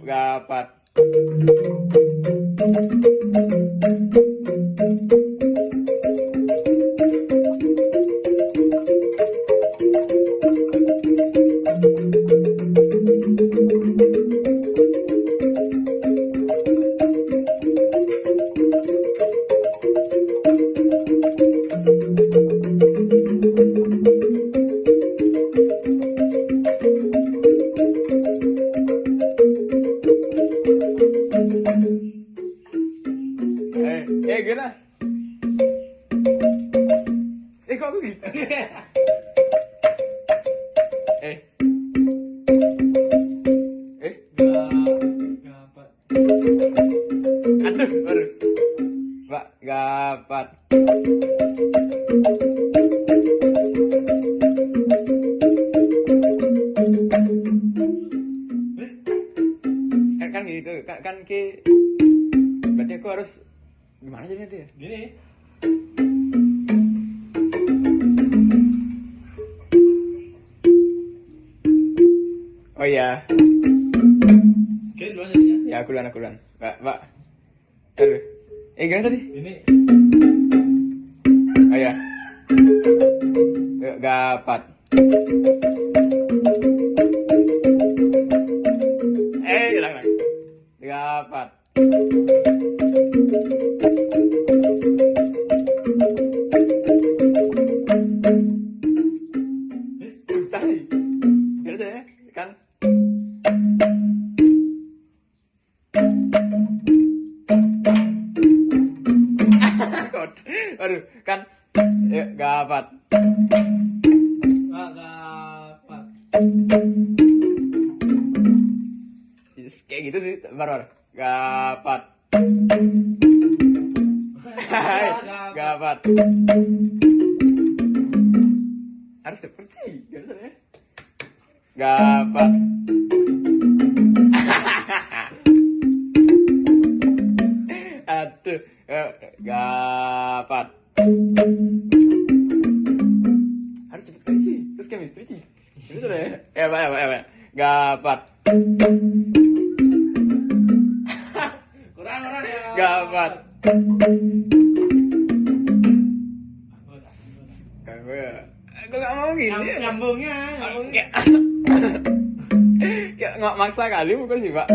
dapat. Gimana? Kok aku gitu? Gapat. Aduh, baru. Mbak, gapat. Kan gitu, kan berarti aku harus gimana jadinya tuh ya? Gini. Oh iya. Oke, duluan jadinya. Ya aku duluan. Mbak. Aduh. Gimana tadi? Ini. Oh iya. Gapat. Hilang. Gapat. Susah nih. Gimana caranya? Kan? Waduh, kan? Gapat. Gapat. Kayak gitu sih, baru. Gapat. Gapat. Harus seperti gimana caranya? Gapat. Aduh, gapat. Harus cepet kali sih, terus chemistry sih. Itu sudah ya? Pak. Gapat. Kurang ya. Gapat. Gue gak mau gini. Nyambungnya. Kayak nggak maksa kali bukan sih, Pak?